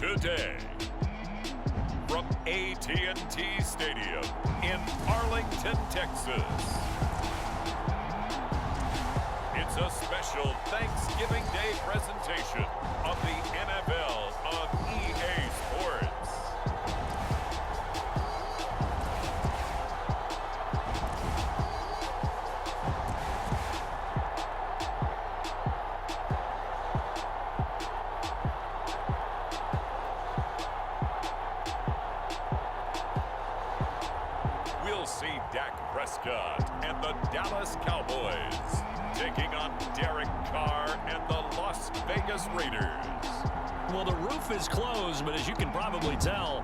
today. From AT&T Stadium in Arlington, Texas. It's a special Thanksgiving Day presentation of the NFL on EA Sports. We'll see Dak Prescott and the Dallas Cowboys taking on Derek Carr and the Las Vegas Raiders. Well, the roof is closed, but as you can probably tell,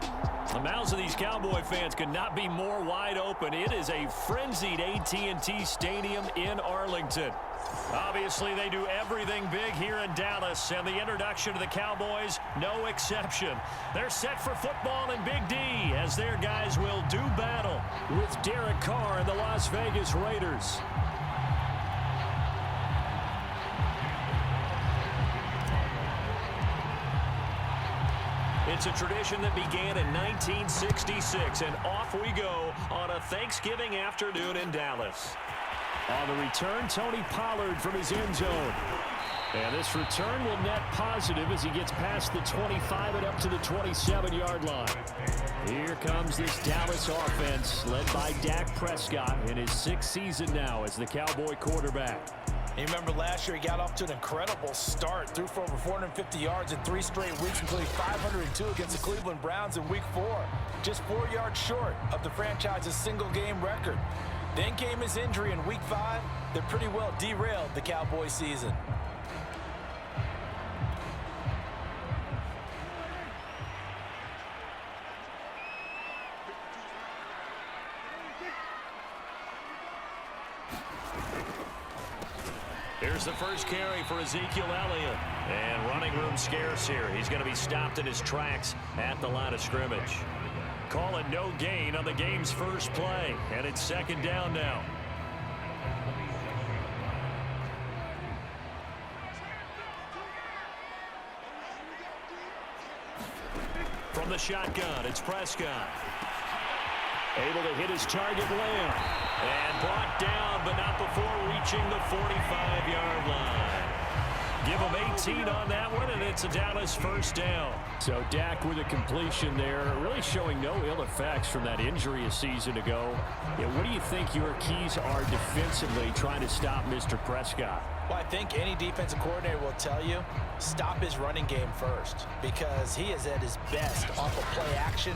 the mouths of these Cowboy fans could not be more wide open. It is a frenzied AT&T Stadium in Arlington. Obviously, they do everything big here in Dallas, and the introduction to the Cowboys, no exception. They're set for football in Big D, as their guys will do battle with Derek Carr and the Las Vegas Raiders. It's a tradition that began in 1966, and off we go on a Thanksgiving afternoon in Dallas. On the return, Tony Pollard from his end zone. And this return will net positive as he gets past the 25 and up to the 27-yard line. Here comes this Dallas offense, led by Dak Prescott in his 6th season now as the Cowboy quarterback. You remember last year he got off to an incredible start, threw for over 450 yards in 3 straight weeks, including 502 against the Cleveland Browns in Week 4. Just 4 yards short of the franchise's single-game record. Then came his injury in Week 5 that pretty well derailed the Cowboy season. Here's the first carry for Ezekiel Elliott. And running room scarce here. He's going to be stopped in his tracks at the line of scrimmage. Call it no gain on the game's first play. And it's 2nd down now. From the shotgun, it's Prescott. Able to hit his target Lamb. And brought down, but not before reaching the 45-yard line. Give him 18 on that one, and it's a Dallas first down. So Dak with a completion there, really showing no ill effects from that injury a season ago. Yeah, what do you think your keys are defensively trying to stop Mr. Prescott? Well, I think any defensive coordinator will tell you, stop his running game first, because he is at his best off of play action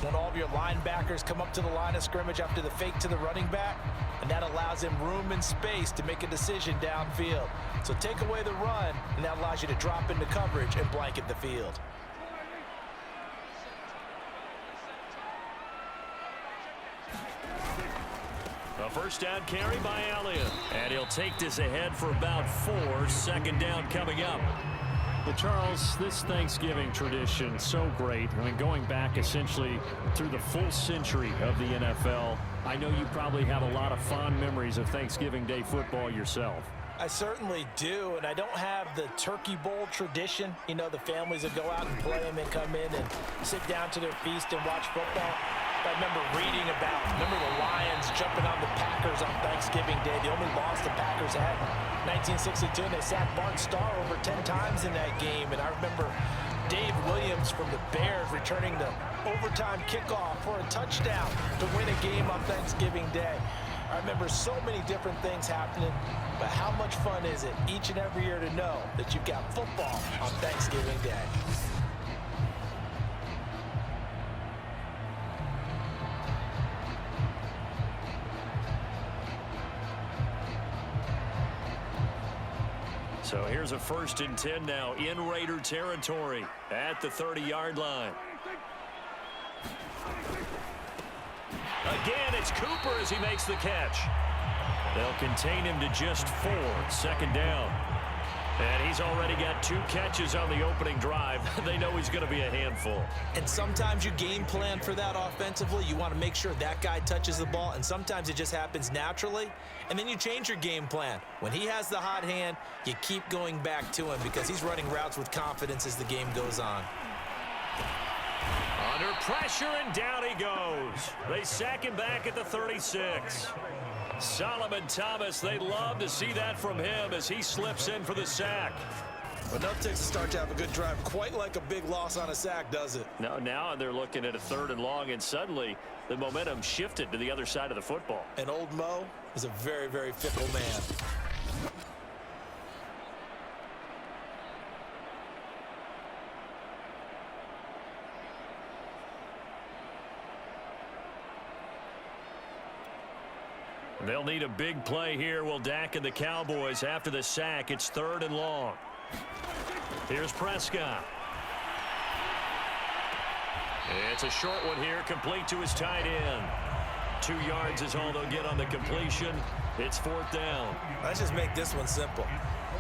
when all of your linebackers come up to the line of scrimmage after the fake to the running back, and that allows him room and space to make a decision downfield. So take away the run, and that allows you to drop into coverage and blanket the field. A first down carry by Elliott. And he'll take this ahead for about 4. 2nd down coming up. Well, Charles, this Thanksgiving tradition, so great. I mean, going back essentially through the full century of the NFL, I know you probably have a lot of fond memories of Thanksgiving Day football yourself. I certainly do, and I don't have the Turkey Bowl tradition. You know, the families that go out and play and then come in and sit down to their feast and watch football. I remember reading about, the Lions jumping on the Packers on Thanksgiving Day. The only loss the Packers had in 1962, and they sacked Bart Starr over 10 times in that game. And I remember Dave Williams from the Bears returning the overtime kickoff for a touchdown to win a game on Thanksgiving Day. I remember so many different things happening, but how much fun is it each and every year to know that you've got football on Thanksgiving Day? So here's a 1st and 10 now in Raider territory at the 30-yard line. Again, it's Cooper as he makes the catch. They'll contain him to just 4. 2nd down. And he's already got 2 catches on the opening drive. They know he's going to be a handful. And sometimes you game plan for that offensively. You want to make sure that guy touches the ball, and sometimes it just happens naturally. And then you change your game plan. When he has the hot hand, you keep going back to him because he's running routes with confidence as the game goes on. Under pressure, and down he goes. They sack him back at the 36. Solomon Thomas, they love to see that from him as he slips in for the sack. But enough takes to start to have a good drive. Quite like a big loss on a sack, does it? No, now they're looking at a 3rd and long, and suddenly the momentum shifted to the other side of the football. And old Mo is a very, very fickle man. They'll need a big play here. Will Dak and the Cowboys after the sack. It's 3rd and long. Here's Prescott. It's a short one here, complete to his tight end. 2 yards is all they'll get on the completion. It's 4th down. Let's just make this one simple.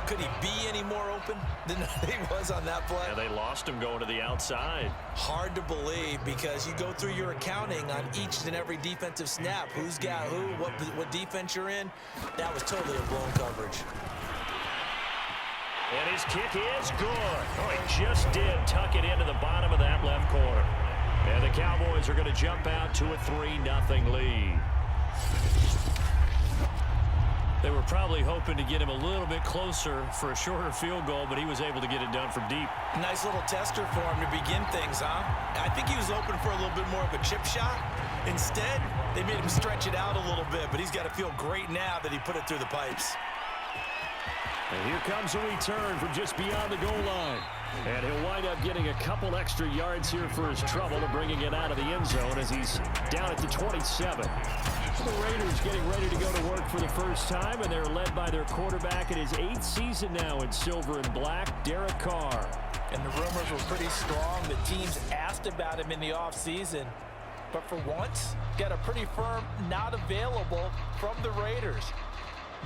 Could he be any more open than he was on that play? Yeah, they lost him going to the outside. Hard to believe because you go through your accounting on each and every defensive snap. Who's got who, what defense you're in. That was totally a blown coverage. And his kick is good. Oh, he just did tuck it into the bottom of that left corner. And the Cowboys are going to jump out to a 3-0 lead. They were probably hoping to get him a little bit closer for a shorter field goal, but he was able to get it done from deep. Nice little tester for him to begin things, huh? I think he was open for a little bit more of a chip shot. Instead, they made him stretch it out a little bit, but he's got to feel great now that he put it through the pipes. And here comes a return from just beyond the goal line. And he'll wind up getting a couple extra yards here for his trouble to bringing it out of the end zone as he's down at the 27. The Raiders getting ready to go to work for the first time, and they're led by their quarterback in his 8th season now in silver and black, Derek Carr. And the rumors were pretty strong. The teams asked about him in the offseason. But for once, got a pretty firm not available from the Raiders.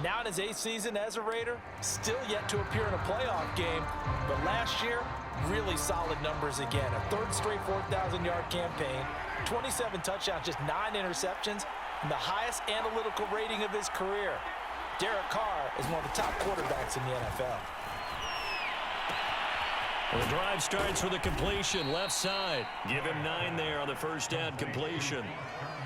Now in his 8th season as a Raider, still yet to appear in a playoff game. But last year, really solid numbers again. A 3rd straight 4,000-yard campaign, 27 touchdowns, just 9 interceptions, and the highest analytical rating of his career. Derek Carr is one of the top quarterbacks in the NFL. Well, the drive starts with a completion left side. Give him 9 there on the first down completion.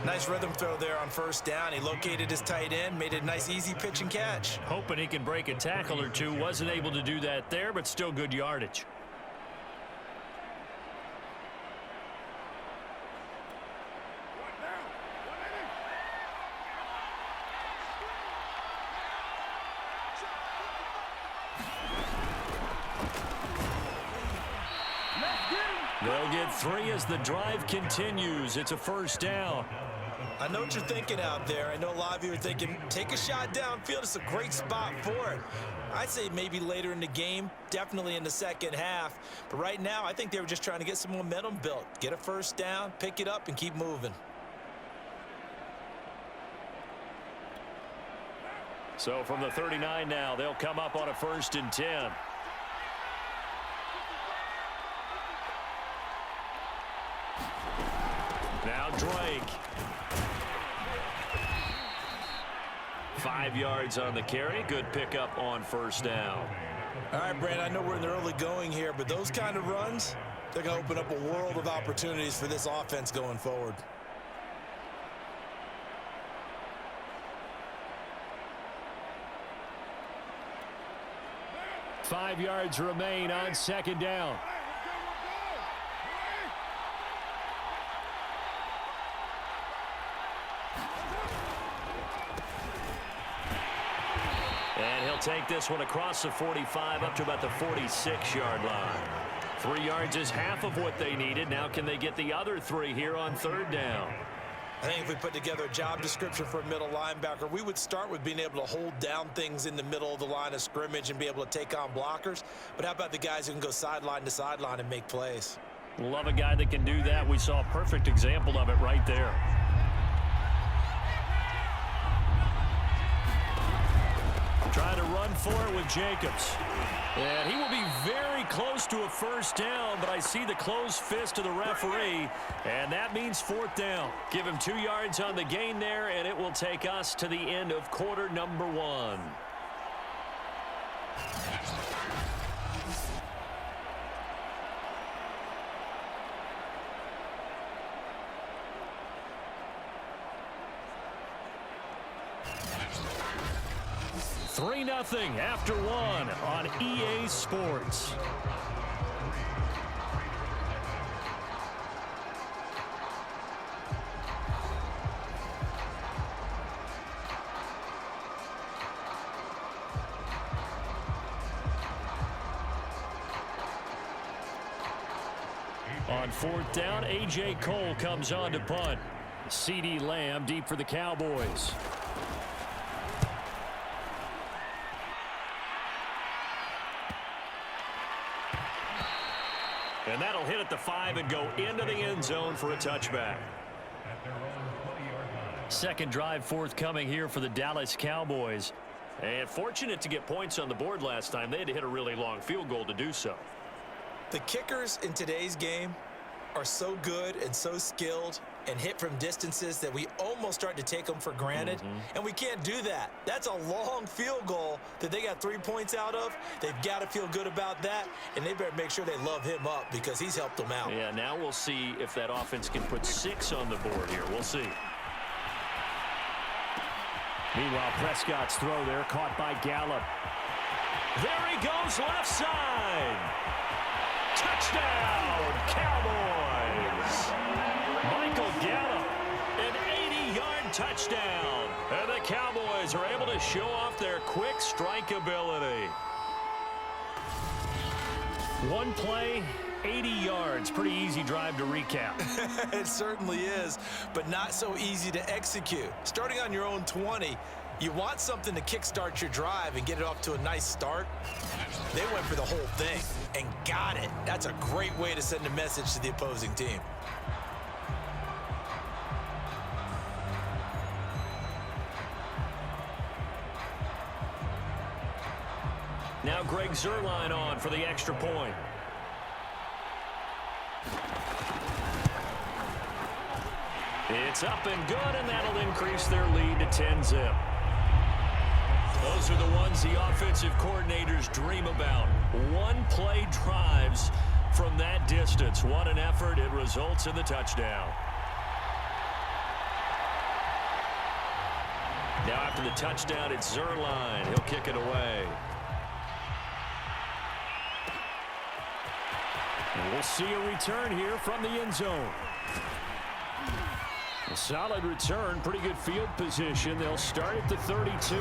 Nice rhythm throw there on first down. He located his tight end, made it a nice, easy pitch and catch. Hoping he can break a tackle or two. Wasn't able to do that there, but still good yardage. They'll get 3 as the drive continues. It's a first down. I know what you're thinking out there. I know a lot of you are thinking, take a shot downfield. It's a great spot for it. I'd say maybe later in the game, definitely in the second half. But right now, I think they were just trying to get some momentum built. Get a first down, pick it up, and keep moving. So from the 39 now, they'll come up on a 1st and 10. Now Drake. 5 yards on the carry. Good pickup on first down. All right, Brand, I know we're in the early going here, but those kind of runs, they're going to open up a world of opportunities for this offense going forward. Five yards remain on second down. And he'll take this one across the 45 up to about the 46-yard line. 3 yards is half of what they needed. Now can they get the other 3 here on third down? I think if we put together a job description for a middle linebacker, we would start with being able to hold down things in the middle of the line of scrimmage and be able to take on blockers. But how about the guys who can go sideline to sideline and make plays? Love a guy that can do that. We saw a perfect example of it right there. Trying to run for it with Jacobs. And he will be very close to a first down, but I see the closed fist of the referee, and that means fourth down. Give him 2 yards on the gain there, and it will take us to the end of quarter number 1. 3-0 after one on EA Sports. On fourth down, A.J. Cole comes on to punt. CeeDee Lamb deep for the Cowboys. And that'll hit at the 5 and go into the end zone for a touchback. Second drive forthcoming here for the Dallas Cowboys. And fortunate to get points on the board last time. They had to hit a really long field goal to do so. The kickers in today's game are so good and so skilled and hit from distances that we almost start to take them for granted. And we can't do that. That's a long field goal that they got 3 points out of. They've got to feel good about that, and they better make sure they love him up because he's helped them out. Yeah, now we'll see if that offense can put 6 on the board here. We'll see. Meanwhile, Prescott's throw there caught by Gallup. There he goes, left side. Touchdown, Cowboys! Michael Gallup, an 80-yard touchdown. And the Cowboys are able to show off their quick strike ability. One play, 80 yards. Pretty easy drive to recap. It certainly is, but not so easy to execute. Starting on your own 20, you want something to kickstart your drive and get it off to a nice start. They went for the whole thing and got it. That's a great way to send a message to the opposing team. Now Greg Zuerlein on for the extra point. It's up and good, and that'll increase their lead to 10-zip. Those are the ones the offensive coordinators dream about. One-play drives from that distance. What an effort. It results in the touchdown. Now after the touchdown, it's Zuerlein. He'll kick it away. And we'll see a return here from the end zone. A solid return, pretty good field position. They'll start at the 32.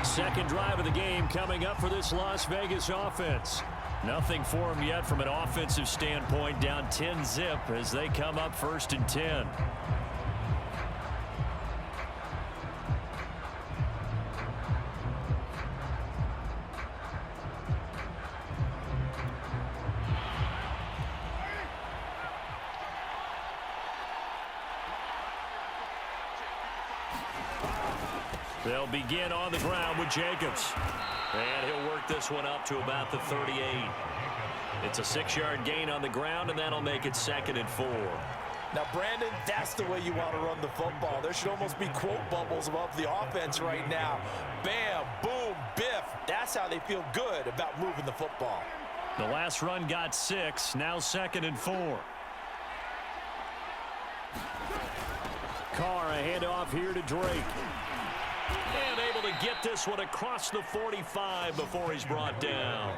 Second drive of the game coming up for this Las Vegas offense. Nothing for them yet from an offensive standpoint, down 10-zip as they come up 1st and 10. They'll begin on the ground with Jacobs. And he'll work this one up to about the 38. It's a 6-yard gain on the ground, and that'll make it 2nd and 4. Now, Brandon, that's the way you want to run the football. There should almost be quote bubbles above the offense right now. Bam, boom, biff. That's how they feel good about moving the football. The last run got 6, now 2nd and 4. Carr, a handoff here to Drake. And able to get this one across the 45 before he's brought down.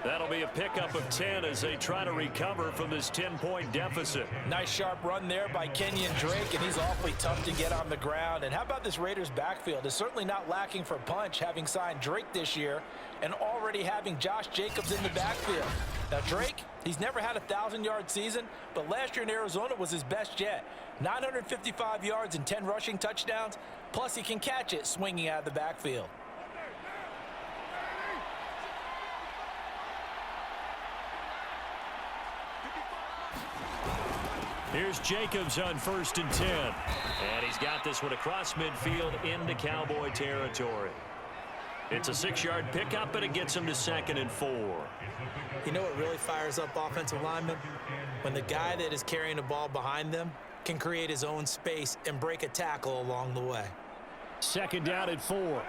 That'll be a pickup of 10 as they try to recover from this 10-point deficit. Nice sharp run there by Kenyon Drake, and he's awfully tough to get on the ground. And how about this Raiders backfield? It's certainly not lacking for punch, having signed Drake this year and already having Josh Jacobs in the backfield. Now, Drake, he's never had a 1,000-yard season, but last year in Arizona was his best yet. 955 yards and 10 rushing touchdowns, plus he can catch it swinging out of the backfield. Here's Jacobs on 1st and 10. And he's got this one across midfield into Cowboy territory. It's a 6-yard pickup, and it gets him to 2nd and 4. You know what really fires up offensive linemen? When the guy that is carrying the ball behind them can create his own space and break a tackle along the way. 2nd down at 4.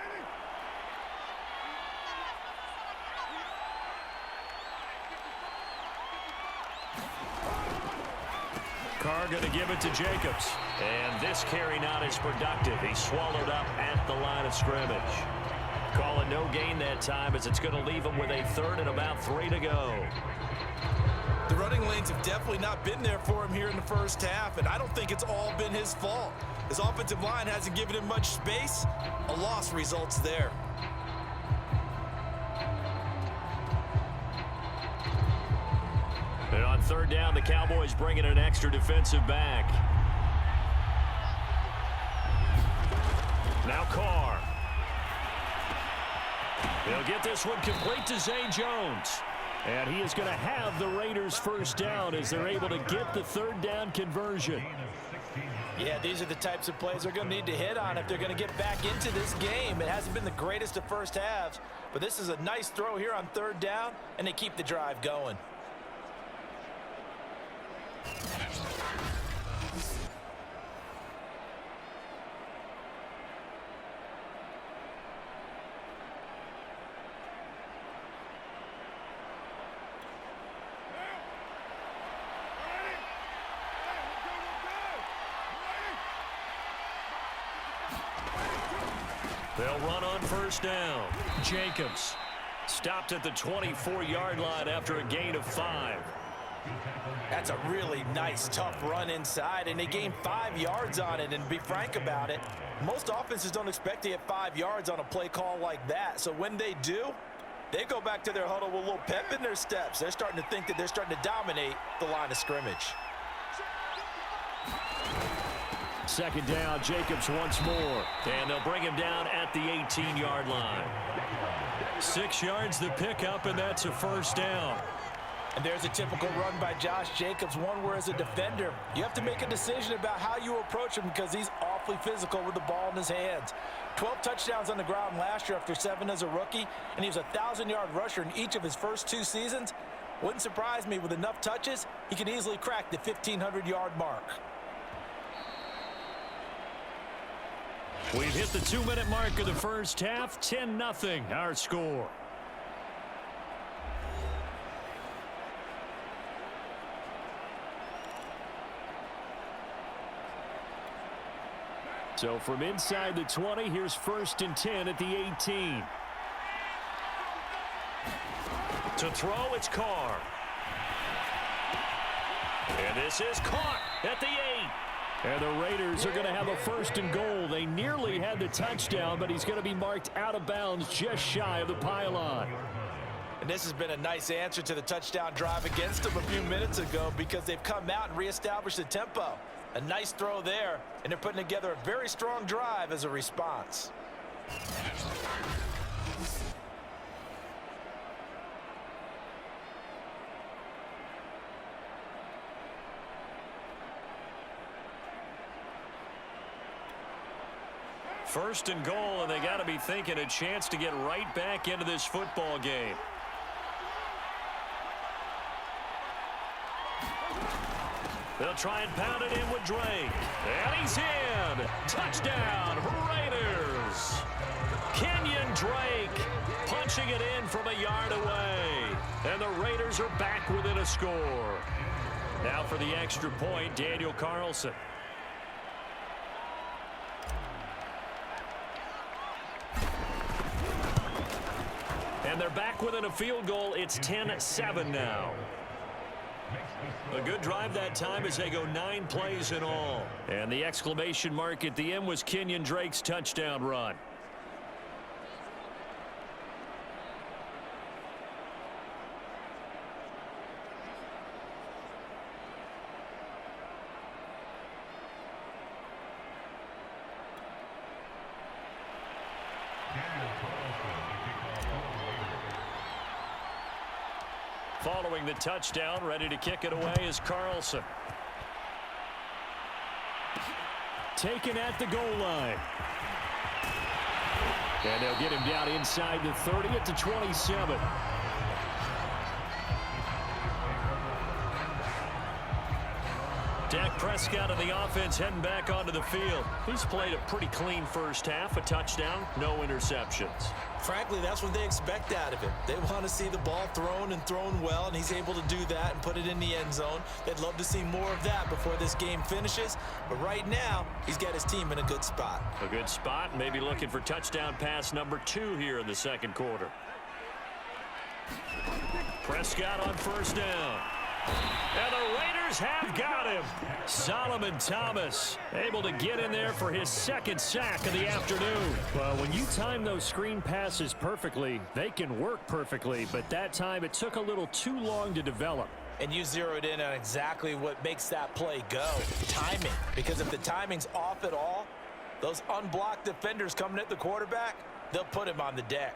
Carr going to give it to Jacobs. And this carry not as productive. He's swallowed up at the line of scrimmage. Calling no gain that time as it's going to leave him with a 3rd and about 3 to go. The running lanes have definitely not been there for him here in the first half, and I don't think it's all been his fault. His offensive line hasn't given him much space. A loss results there. And on 3rd down, the Cowboys bring in an extra defensive back. Now Carr. He'll get this one complete to Zay Jones. And he is going to have the Raiders first down as they're able to get the 3rd down conversion. Yeah, these are the types of plays they're going to need to hit on if they're going to get back into this game. It hasn't been the greatest of first halves, but this is a nice throw here on 3rd down, and they keep the drive going. They'll run on 1st down. Jacobs stopped at the 24-yard line after a gain of 5. That's a really nice, tough run inside, and they gained 5 yards on it. And to be frank about it, most offenses don't expect to get 5 yards on a play call like that. So when they do, they go back to their huddle with a little pep in their steps. They're starting to think that they're starting to dominate the line of scrimmage. 2nd down, Jacobs once more. And they'll bring him down at the 18-yard line. 6 yards the pickup, and that's a 1st down. And there's a typical run by Josh Jacobs, one where as a defender, you have to make a decision about how you approach him because he's awfully physical with the ball in his hands. 12 touchdowns on the ground last year after 7 as a rookie, and he was a 1,000-yard rusher in each of his first 2 seasons. Wouldn't surprise me with enough touches, he can easily crack the 1,500-yard mark. We've hit the 2-minute mark of the first half. 10-0 our score. So from inside the 20, here's 1st and 10 at the 18. To throw, it's Carr. And this is caught at the 8. And the Raiders are going to have a 1st and goal. They nearly had the touchdown, but he's going to be marked out of bounds just shy of the pylon. And this has been a nice answer to the touchdown drive against them a few minutes ago because they've come out and reestablished the tempo. A nice throw there, and they're putting together a very strong drive as a response. First and goal, and they got to be thinking a chance to get right back into this football game. They'll try and pound it in with Drake. And he's in. Touchdown, Raiders. Kenyon Drake punching it in from a yard away. And the Raiders are back within a score. Now for the extra point, Daniel Carlson. And they're back within a field goal. It's 10-7 now. A good drive that time as they go 9 plays in all. And the exclamation mark at the end was Kenyon Drake's touchdown run. Following the touchdown, ready to kick it away is Carlson. Taken at the goal line. And they'll get him down inside the 30 at the 27. Dak Prescott and the offense heading back onto the field. He's played a pretty clean first half, a touchdown, no interceptions. Frankly, that's what they expect out of him. They want to see the ball thrown and thrown well, and he's able to do that and put it in the end zone. They'd love to see more of that before this game finishes. But right now, he's got his team in a good spot. A good spot, maybe looking for touchdown pass number 2 here in the second quarter. Prescott on first down. And the Raiders have got him. Solomon Thomas able to get in there for his second sack of the afternoon. Well, when you time those screen passes perfectly, they can work perfectly. But that time, it took a little too long to develop. And you zeroed in on exactly what makes that play go. Timing. Because if the timing's off at all, those unblocked defenders coming at the quarterback, they'll put him on the deck.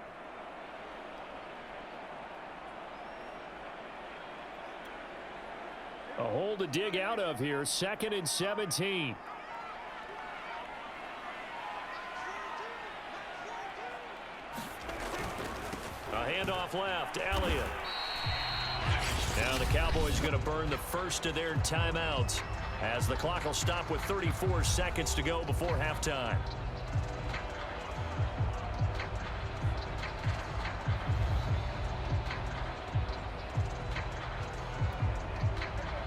A hole to dig out of here, 2nd and 17. A handoff left, Elliott. Now the Cowboys going to burn the first of their timeouts as the clock will stop with 34 seconds to go before halftime.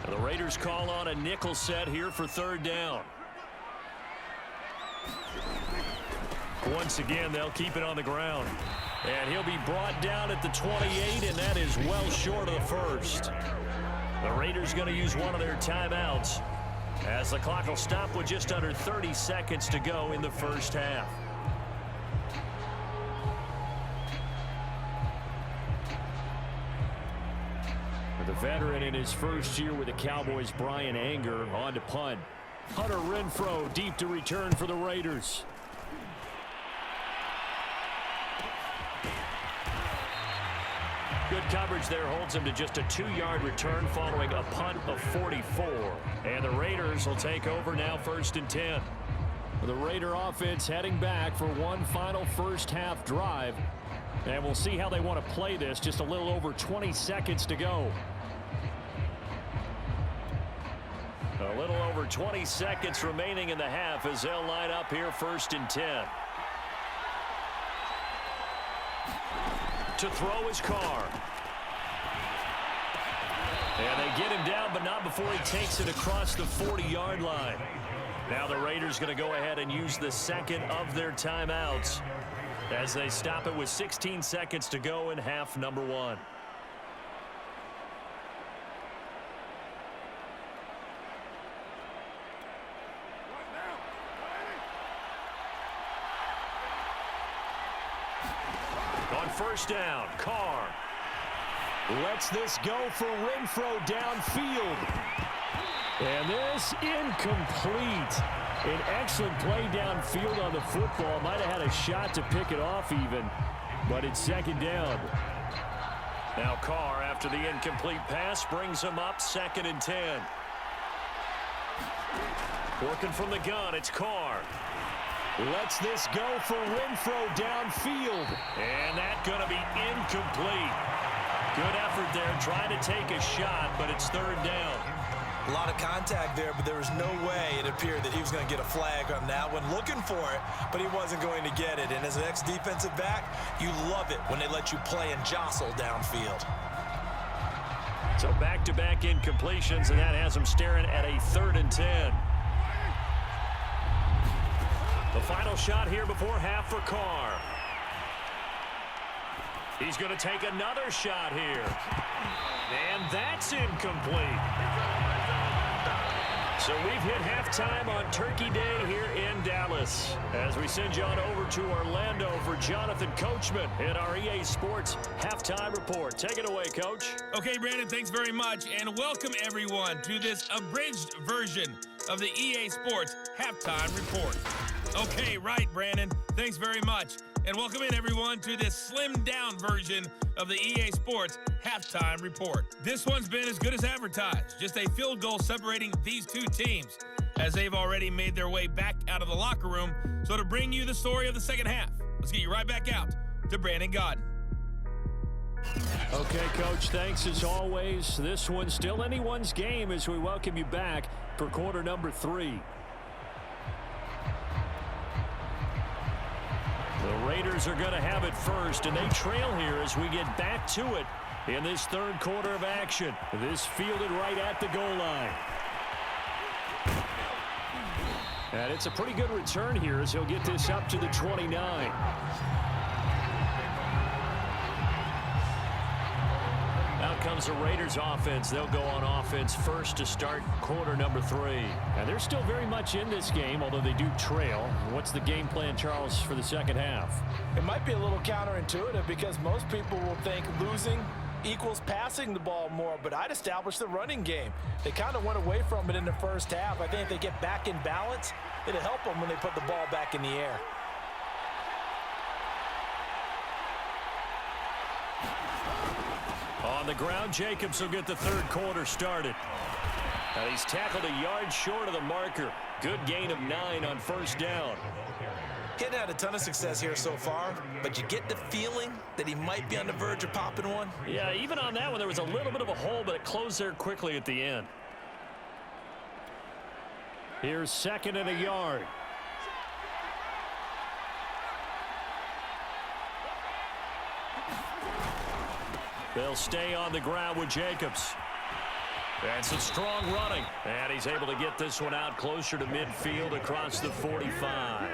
The Raiders call on a nickel set here for 3rd down. Once again, they'll keep it on the ground. And he'll be brought down at the 28, and that is well short of the first. The Raiders going to use one of their timeouts as the clock will stop with just under 30 seconds to go in the first half. The veteran in his first year with the Cowboys, Brian Anger, on to punt. Hunter Renfrow deep to return for the Raiders. Good coverage there holds him to just a 2-yard return following a punt of 44. And the Raiders will take over now 1st and 10. The Raider offense heading back for one final first half drive. And we'll see how they want to play this. Just a little over 20 seconds to go. A little over 20 seconds remaining in the half as they'll line up here 1st and 10. To throw his Carr. And they get him down, but not before he takes it across the 40-yard line. Now the Raiders going to go ahead and use the second of their timeouts as they stop it with 16 seconds to go in half number 1. On first down, Carr lets this go for Renfrow downfield. And this incomplete. An excellent play downfield on the football. Might have had a shot to pick it off even, but it's 2nd down. Now Carr, after the incomplete pass, brings him up 2nd and 10. Working from the gun, it's Carr. Lets this go for Renfrow downfield. And that's going to be incomplete. Good effort there, trying to take a shot, but it's 3rd down. A lot of contact there, but there was no way it appeared that he was going to get a flag on that one. Looking for it, but he wasn't going to get it. And as an ex-defensive back, you love it when they let you play and jostle downfield. So back-to-back incompletions, and that has him staring at a 3rd and 10. The final shot here before half for Carr. He's going to take another shot here. And that's incomplete. So we've hit halftime on Turkey Day here in Dallas. As we send you on over to Orlando for Jonathan Coachman in our EA Sports Halftime Report. Take it away, Coach. Okay, Brandon, thanks very much. And welcome, everyone, to this abridged version of the EA Sports Halftime Report. Okay, right, Brandon. Thanks very much. And welcome in, everyone, to this slimmed-down version of the EA Sports Halftime Report. This one's been as good as advertised. Just a field goal separating these two teams as they've already made their way back out of the locker room. So to bring you the story of the second half, let's get you right back out to Brandon Godden. Okay, Coach, thanks as always. This one's still anyone's game as we welcome you back for quarter number 3. The Raiders are going to have it first, and they trail here as we get back to it in this third quarter of action. This fielded right at the goal line. And it's a pretty good return here as he'll get this up to the 29. Out comes the Raiders offense. They'll go on offense first to start quarter number 3. And they're still very much in this game, although they do trail. What's the game plan, Charles, for the second half? It might be a little counterintuitive because most people will think losing equals passing the ball more, but I'd establish the running game. They kind of went away from it in the first half. I think if they get back in balance, it'll help them when they put the ball back in the air. On the ground, Jacobs will get the third quarter started. And he's tackled a yard short of the marker. Good gain of 9 on first down. He hadn't had a ton of success here so far, but you get the feeling that he might be on the verge of popping one. Yeah, even on that one, there was a little bit of a hole, but it closed there quickly at the end. Here's 2nd and a yard. They'll stay on the ground with Jacobs. And some strong running. And he's able to get this one out closer to midfield across the 45.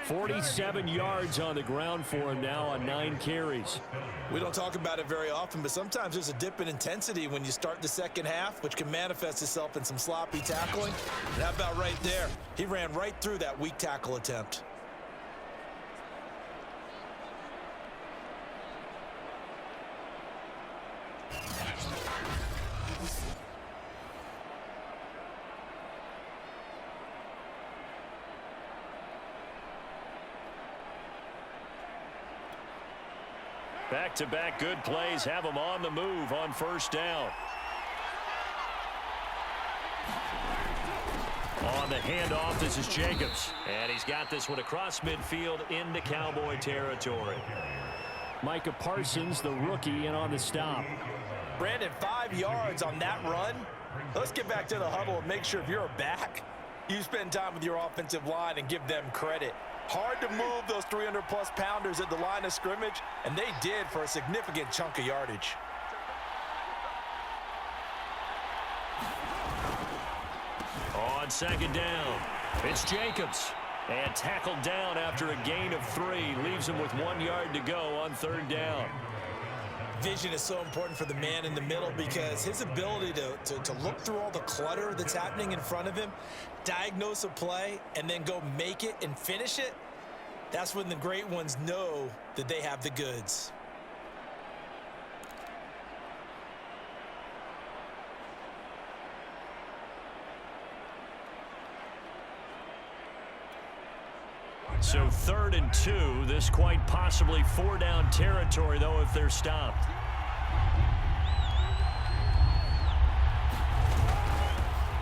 47 yards on the ground for him now on 9 carries. We don't talk about it very often, but sometimes there's a dip in intensity when you start the second half, which can manifest itself in some sloppy tackling. And how about right there? He ran right through that weak tackle attempt. Back-to-back good plays have them on the move on first down. On the handoff, this is Jacobs. And he's got this one across midfield into Cowboy territory. Micah Parsons, the rookie, in on the stop. Brandon, 5 yards on that run. Let's get back to the huddle and make sure if you're a back, you spend time with your offensive line and give them credit. Hard to move those 300-plus pounders at the line of scrimmage, and they did for a significant chunk of yardage. On second down, it's Jacobs. And tackled down after a gain of 3. Leaves him with 1 yard to go on third down. Vision is so important for the man in the middle because his ability to look through all the clutter that's happening in front of him, diagnose a play, and then go make it and finish it, that's when the great ones know that they have the goods. So 3rd and 2, this quite possibly 4-down territory, though, if they're stopped.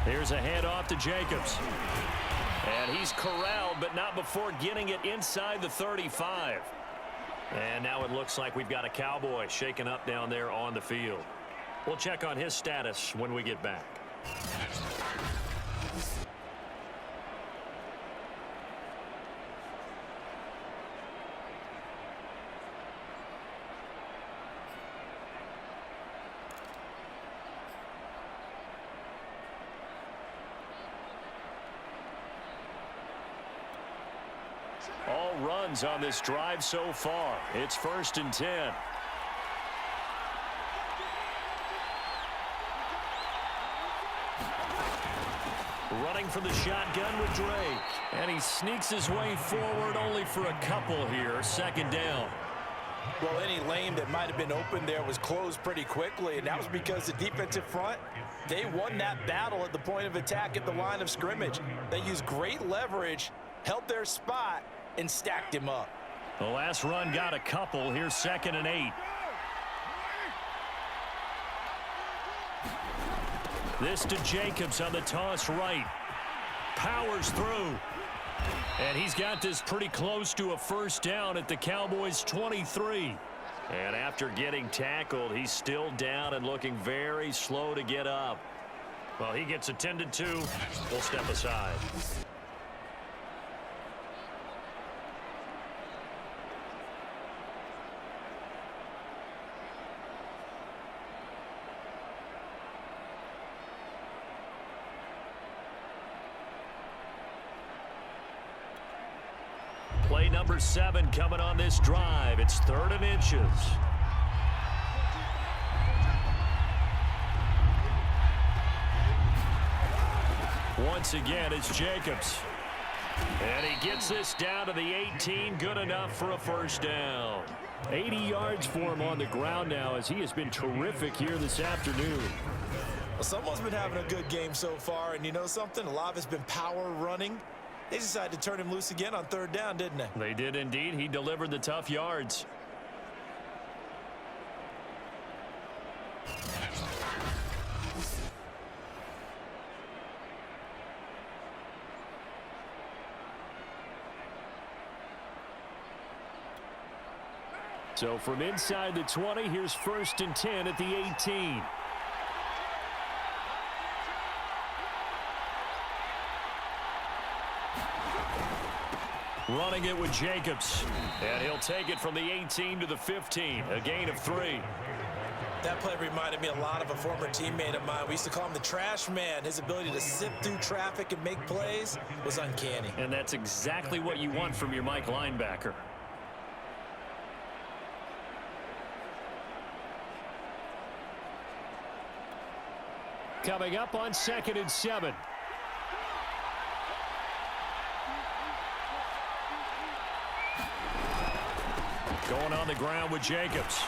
Here's a handoff to Jacobs. And he's corralled, but not before getting it inside the 35. And now it looks like we've got a Cowboy shaken up down there on the field. We'll check on his status when we get back. All runs on this drive so far. It's 1st and 10. Running for the shotgun with Drake. And he sneaks his way forward only for a couple here. 2nd down. Well, any lane that might have been open there was closed pretty quickly, and that was because the defensive front, they won that battle at the point of attack at the line of scrimmage. They used great leverage, held their spot, and stacked him up. The last run got a couple. Here's 2nd and 8. This to Jacobs on the toss right. Powers through. And he's got this pretty close to a 1st down at the Cowboys' 23. And after getting tackled, he's still down and looking very slow to get up. Well, he gets attended to. We'll step aside. Play number 7 coming on this drive. It's 3rd and inches. Once again, it's Jacobs. And he gets this down to the 18. Good enough for a first down. 80 yards for him on the ground now as he has been terrific here this afternoon. Well, someone's been having a good game so far, and you know something? A lot of it's been power running. They decided to turn him loose again on 3rd down, didn't they? They did indeed. He delivered the tough yards. So from inside the 20, here's 1st and 10 at the 18. Running it with Jacobs. And he'll take it from the 18 to the 15. A gain of 3. That play reminded me a lot of a former teammate of mine. We used to call him the trash man. His ability to sift through traffic and make plays was uncanny. And that's exactly what you want from your Mike linebacker. Coming up on 2nd and 7. Going on the ground with Jacobs.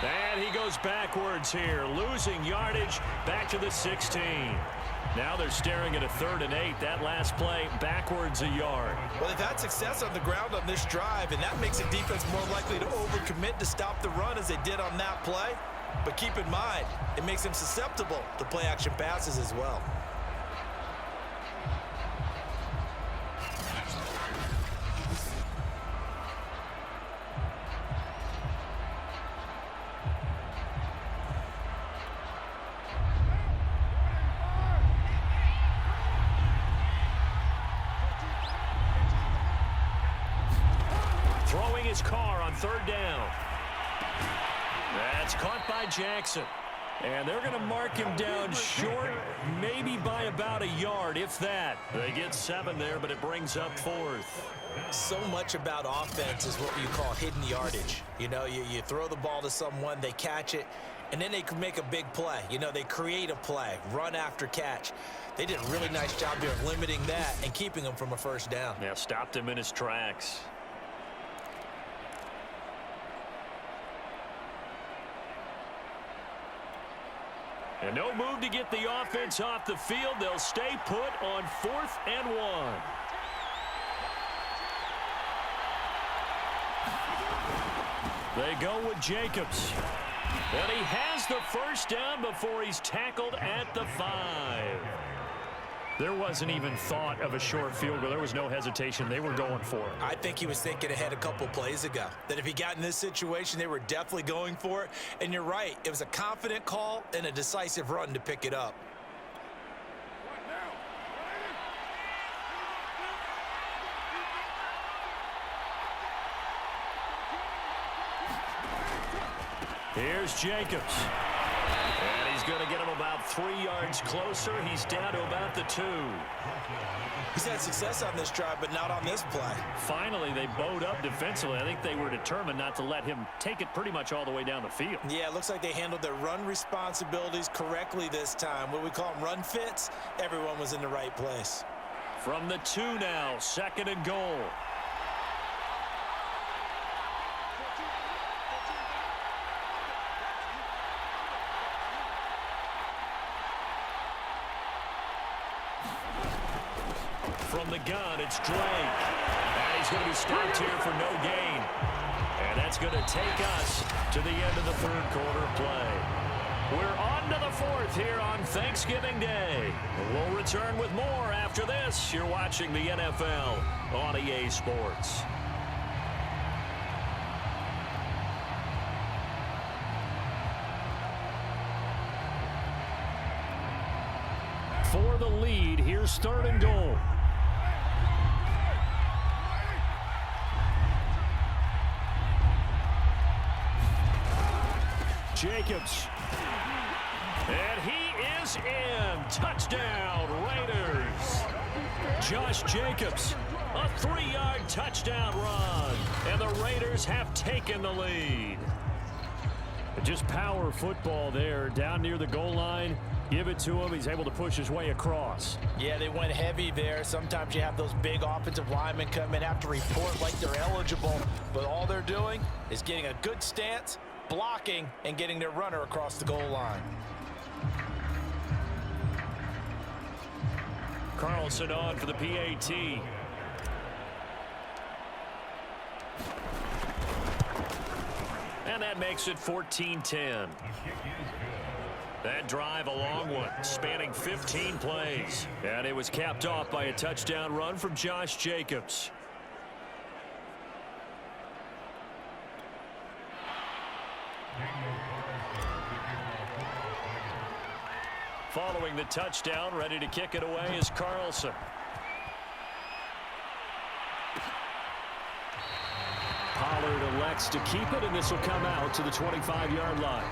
And he goes backwards here, losing yardage back to the 16. Now they're staring at a 3rd and 8. That last play, backwards a yard. Well, they've had success on the ground on this drive, and that makes a defense more likely to overcommit to stop the run as they did on that play. But keep in mind, it makes them susceptible to play-action passes as well. Throwing his car on 3rd down. That's caught by Jackson. And they're going to mark him down short, maybe by about a yard, if that. They get 7 there, but it brings up 4th. So much about offense is what you call hidden yardage. You know, you throw the ball to someone, they catch it, and then they can make a big play. You know, they create a play, run after catch. They did a really nice job here of limiting that and keeping him from a first down. Yeah, stopped him in his tracks. And no move to get the offense off the field. They'll stay put on 4th and 1. They go with Jacobs. And he has the first down before he's tackled at the 5. There wasn't even thought of a short field goal. There was no hesitation. They were going for it. I think he was thinking ahead a couple plays ago, that if he got in this situation, they were definitely going for it. And you're right. It was a confident call and a decisive run to pick it up. Here's Jacobs. And he's going to get him about 3 yards closer. He's down to about the 2. He's had success on this drive, but not on this play. Finally, they bowed up defensively. I think they were determined not to let him take it pretty much all the way down the field. Yeah, it looks like they handled their run responsibilities correctly this time. What we call them run fits, everyone was in the right place. From the 2 now, 2nd and goal. From the gun, it's Drake. And he's going to be stopped here for no gain. And that's going to take us to the end of the 3rd quarter play. We're on to the 4th here on Thanksgiving Day. We'll return with more after this. You're watching the NFL on EA Sports. for the lead. Here's 3rd and goal. Jacobs. And he is in. Touchdown, Raiders. Josh Jacobs, a 3-yard touchdown run. And the Raiders have taken the lead. Just power football there down near the goal line. Give it to him. He's able to push his way across. Yeah, they went heavy there. Sometimes you have those big offensive linemen come in, have to report like they're eligible. But all they're doing is getting a good stance, blocking, and getting their runner across the goal line. Carlson on for the PAT. And that makes it 14-10. That drive a long one, spanning 15 plays. And it was capped off by a touchdown run from Josh Jacobs. Following the touchdown, ready to kick it away is Carlson. Pollard elects to keep it, and this will come out to the 25-yard line.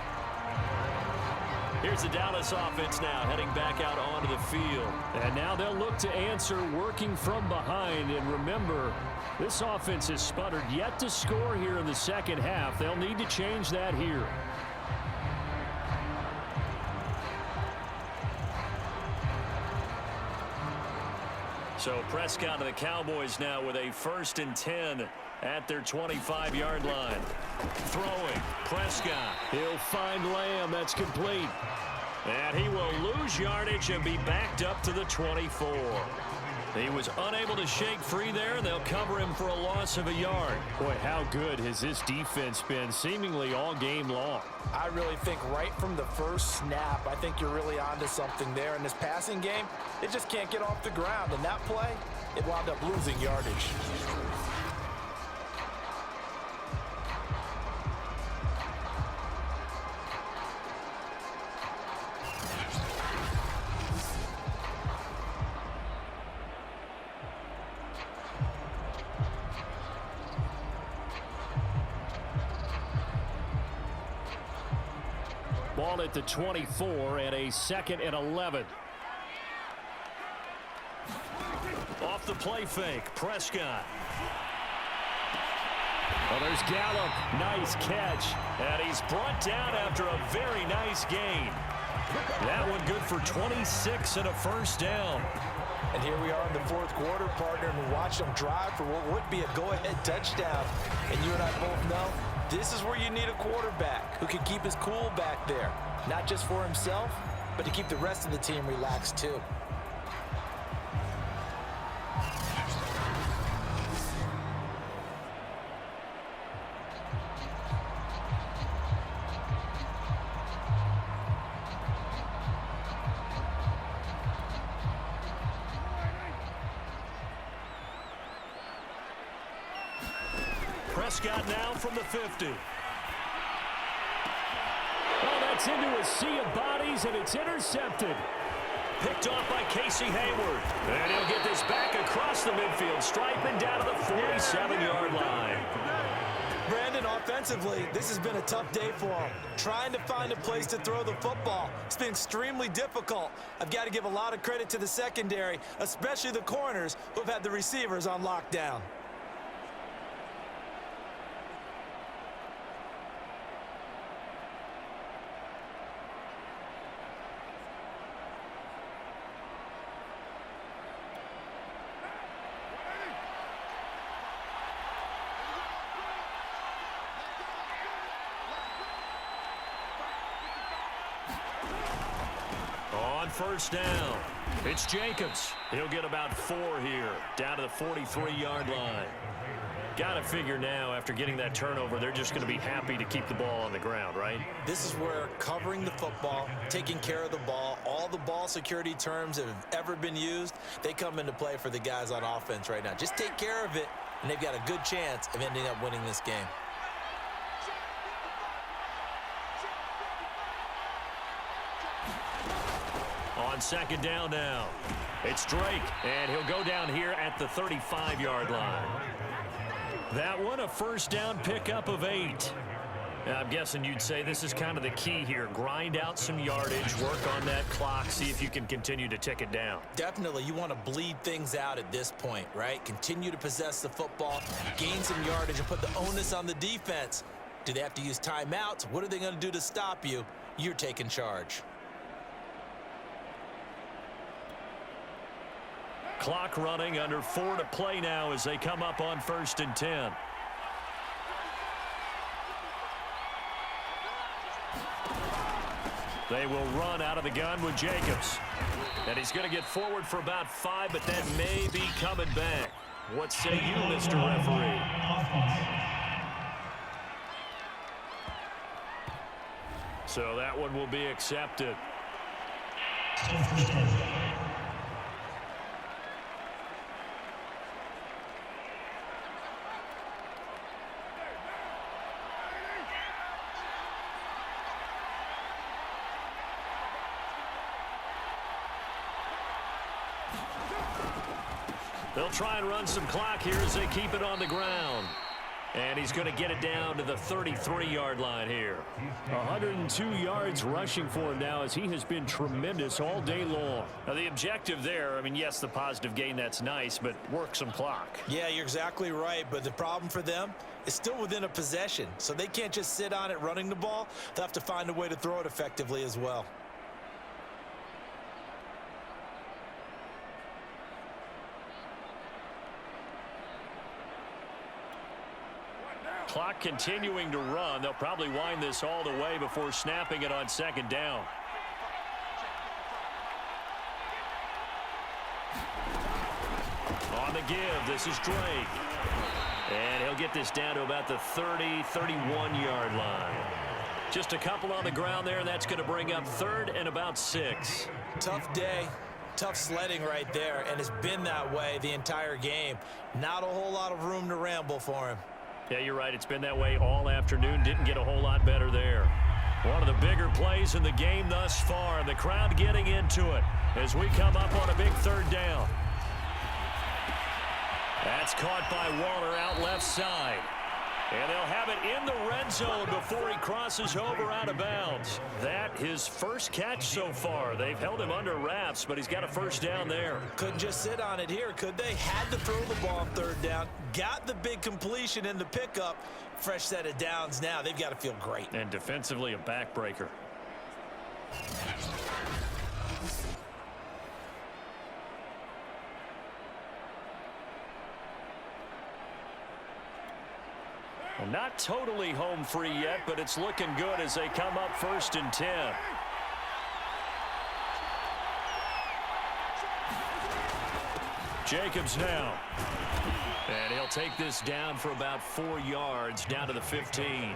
Here's the Dallas offense now heading back out onto the field. And now they'll look to answer working from behind. And remember, this offense has sputtered yet to score here in the second half. They'll need to change that here. So Prescott and the Cowboys now with a 1st and 10 at their 25-yard line. Throwing, Prescott. He'll find Lamb. That's complete. And he will lose yardage and be backed up to the 24. He was unable to shake free there. They'll cover him for a loss of a yard. Boy, how good has this defense been seemingly all game long? I really think right from the first snap, I think you're really onto something there. In this passing game, it just can't get off the ground. And that play, it wound up losing yardage. Ball at the 24 and a 2nd and 11. Off the play fake, Prescott. Oh, there's Gallup. Nice catch. And he's brought down after a very nice gain. That one good for 26 and a 1st down. And here we are in the 4th quarter, partner, and we watched them drive for what would be a go-ahead touchdown. And you and I both know this is where you need a quarterback who can keep his cool back there. Not just for himself, but to keep the rest of the team relaxed too. Prescott now from the 50. Oh, that's into a sea of bodies, and it's intercepted. Picked off by Casey Hayward. And he'll get this back across the midfield stripe and down to the 47-yard line. Brandon, offensively, this has been a tough day for him. Trying to find a place to throw the football. It's been extremely difficult. I've got to give a lot of credit to the secondary, especially the corners who have had the receivers on lockdown. On 1st down, it's Jacobs. He'll get about 4 here, down to the 43-yard line. Got to figure now, after getting that turnover, they're just going to be happy to keep the ball on the ground, right? This is where covering the football, taking care of the ball, all the ball security terms that have ever been used, they come into play for the guys on offense right now. Just take care of it, and they've got a good chance of ending up winning this game. On second down now, it's Drake, and he'll go down here at the 35-yard line. That one, a first down pickup of 8. I'm guessing you'd say this is kind of the key here. Grind out some yardage, work on that clock, see if you can continue to tick it down. Definitely, you want to bleed things out at this point, right? Continue to possess the football, gain some yardage, and put the onus on the defense. Do they have to use timeouts? What are they going to do to stop you? You're taking charge. Clock running, under 4 to play now as they come up on 1st and 10. They will run out of the gun with Jacobs. And he's going to get forward for about 5, but that may be coming back. What say you, Mr. Referee? So that one will be accepted. They'll try and run some clock here as they keep it on the ground. And he's going to get it down to the 33-yard line here. 102 yards rushing for him now as he has been tremendous all day long. Now the objective there, I mean, yes, the positive gain, that's nice, but work some clock. Yeah, you're exactly right, but the problem for them is still within a possession. So they can't just sit on it running the ball. They'll have to find a way to throw it effectively as well. Clock continuing to run. They'll probably wind this all the way before snapping it on second down. On the give, this is Drake. And he'll get this down to about the 31-yard line. Just a couple on the ground there, and that's going to bring up 3rd and about 6. Tough day. Tough sledding right there, and it's been that way the entire game. Not a whole lot of room to ramble for him. Yeah, you're right. It's been that way all afternoon. Didn't get a whole lot better there. One of the bigger plays in the game thus far. The crowd getting into it as we come up on a big 3rd down. That's caught by Waller out left side. And they'll have it in the red zone before he crosses over out of bounds. That his first catch so far. They've held him under wraps, but he's got a first down there. Couldn't just sit on it here, could they? Had to throw the ball on 3rd down. Got the big completion in the pickup. Fresh set of downs now. They've got to feel great. And defensively, a backbreaker. Not totally home free yet, but it's looking good as they come up 1st and 10. Jacobs now. And he'll take this down for about 4 yards, down to the 15.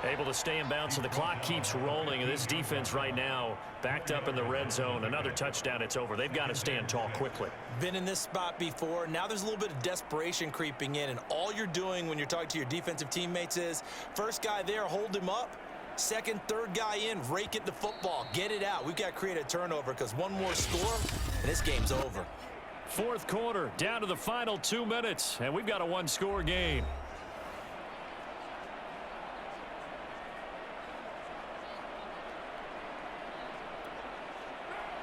Able to stay in bounds, so the clock keeps rolling. And this defense right now backed up in the red zone. Another touchdown, it's over. They've got to stand tall quickly. Been in this spot before. Now there's a little bit of desperation creeping in. And all you're doing when you're talking to your defensive teammates is, first guy there, hold him up. Second, third guy in, rake it the football. Get it out. We've got to create a turnover because one more score, and this game's over. 4th quarter, down to the final 2 minutes. And we've got a 1-score game.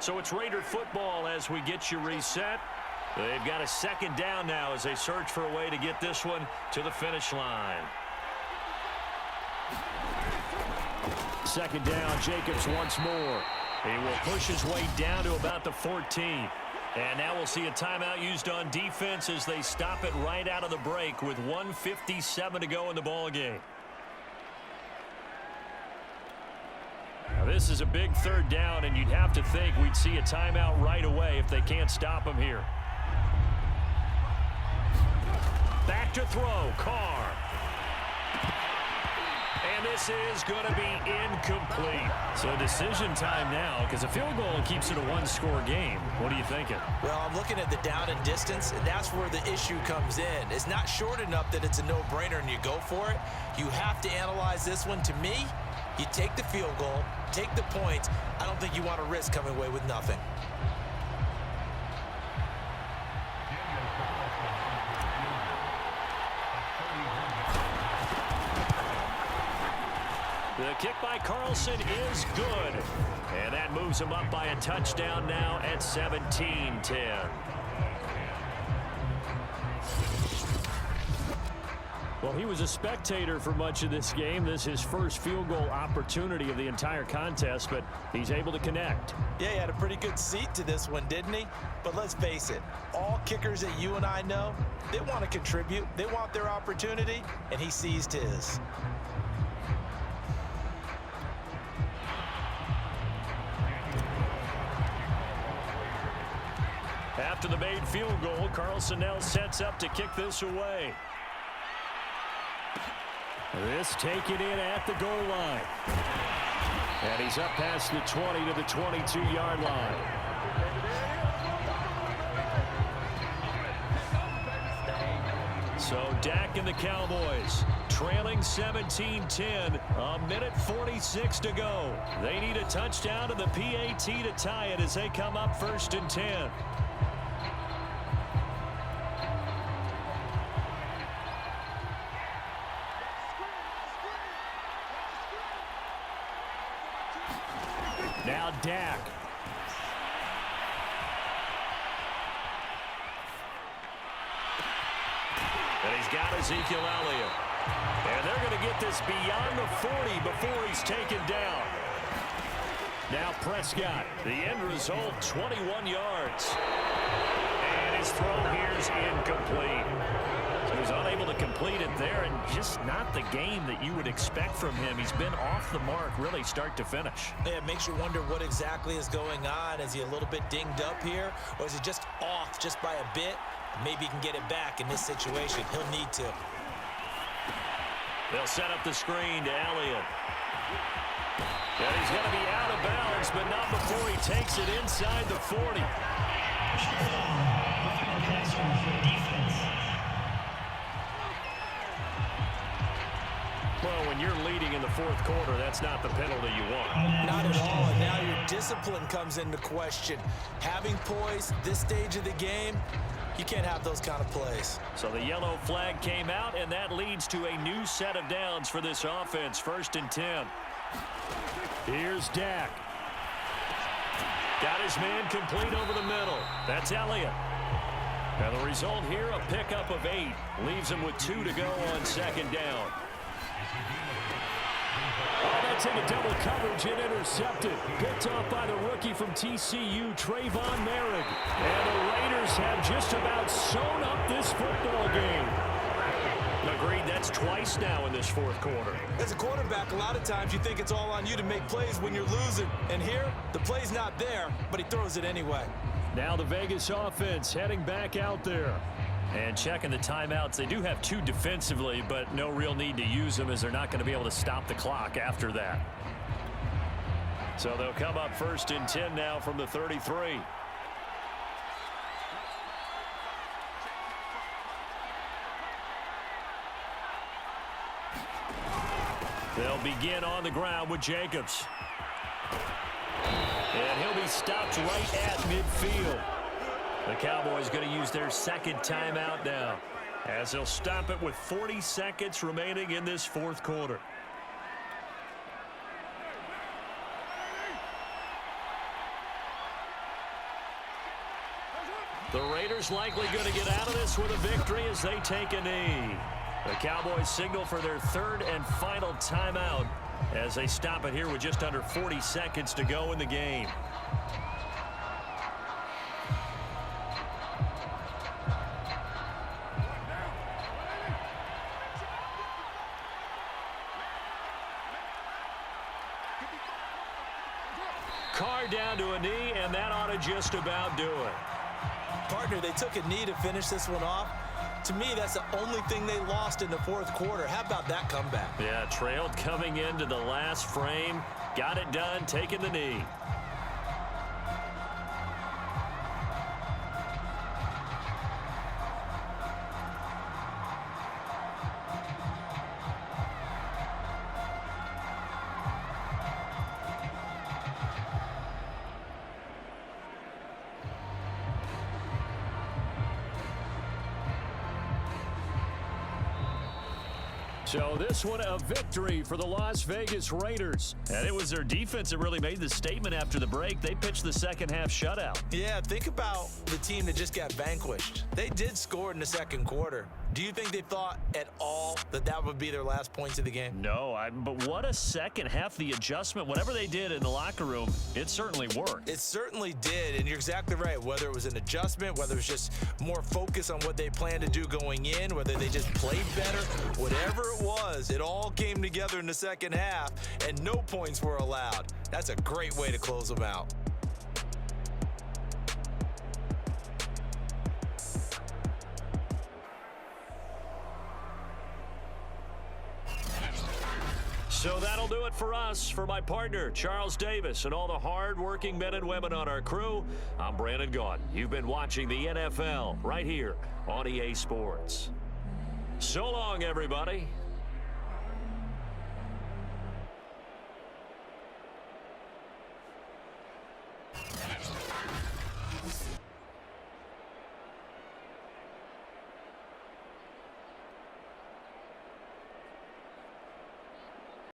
So it's Raider football as we get you reset. They've got a 2nd down now as they search for a way to get this one to the finish line. 2nd down, Jacobs once more. He will push his way down to about the 14. And now we'll see a timeout used on defense as they stop it right out of the break with 1:57 to go in the ball game. Now this is a big 3rd down, and you'd have to think we'd see a timeout right away if they can't stop him here. Back to throw, Carr. And this is going to be incomplete. So decision time now because a field goal keeps it a 1-score game. What are you thinking? Well, I'm looking at the down and distance, and that's where the issue comes in. It's not short enough that it's a no-brainer and you go for it. You have to analyze this one. To me, You take the field goal, take the points. I don't think you want to risk coming away with nothing. The kick by Carlson is good. And that moves him up by a touchdown now at 17-10. Well, he was a spectator for much of this game. This is his first field goal opportunity of the entire contest, but he's able to connect. Yeah, he had a pretty good seat to this one, didn't he? But let's face it, all kickers that you and I know, they want to contribute. They want their opportunity, and he seized his. After the made field goal, Carlson now sets up to kick this away. This taken in at the goal line. And he's up past the 20 to the 22-yard line. So Dak and the Cowboys trailing 17-10, a minute 46 to go. They need a touchdown and the PAT to tie it as they come up 1st and 10. Now Dak. And he's got Ezekiel Elliott. And they're going to get this beyond the 40 before he's taken down. Now Prescott. The end result, 21 yards. And his throw here is incomplete. So he's unable to complete it there, and just not the game that you would expect from him. He's been off the mark really start to finish. Yeah, it makes you wonder what exactly is going on. Is he a little bit dinged up here, or is he just off just by a bit? Maybe he can get it back in this situation. He'll need to. They'll set up the screen to Elliott. And he's going to be out of bounds, but not before he takes it inside the 40. Well, when you're leading in the 4th quarter, that's not the penalty you want. Not at all, and now your discipline comes into question. Having poise this stage of the game, you can't have those kind of plays. So the yellow flag came out, and that leads to a new set of downs for this offense. 1st and 10. Here's Dak. Got his man complete over the middle. That's Elliott. And the result here, a pickup of 8. Leaves him with 2 to go on 2nd down. Oh, that's into double coverage and intercepted. Picked off by the rookie from TCU, Trayvon Merrick. And the Raiders have just about sewn up this football game. Agreed, that's twice now in this 4th quarter. As a quarterback, a lot of times you think it's all on you to make plays when you're losing. And here, the play's not there, but he throws it anyway. Now the Vegas offense heading back out there. And checking the timeouts. They do have 2 defensively, but no real need to use them as they're not going to be able to stop the clock after that. So they'll come up 1st and 10 now from the 33. They'll begin on the ground with Jacobs. And he'll be stopped right at midfield. The Cowboys going to use their 2nd timeout now, as they'll stop it with 40 seconds remaining in this 4th quarter. The Raiders likely going to get out of this with a victory as they take a knee. The Cowboys signal for their 3rd and final timeout as they stop it here with just under 40 seconds to go in the game. Carr down to a knee, and that ought to just about do it. Partner, they took a knee to finish this one off. To me, that's the only thing they lost in the 4th quarter. How about that comeback? Yeah, trailed coming into the last frame. Got it done, taking the knee. So this one a victory for the Las Vegas Raiders. And it was their defense that really made the statement after the break. They pitched the second half shutout. Yeah, think about the team that just got vanquished. They did score in the second quarter. Do you think they thought at all that that would be their last points of the game? No, but what a second half. The adjustment, whatever they did in the locker room, it certainly worked. It certainly did, and you're exactly right. Whether it was an adjustment, whether it was just more focus on what they planned to do going in, whether they just played better, whatever it was, it all came together in the second half, and no points were allowed. That's a great way to close them out. So that'll do it for us. For my partner, Charles Davis, and all the hard-working men and women on our crew, I'm Brandon Gaudin. You've been watching the NFL right here on EA Sports. So long, everybody.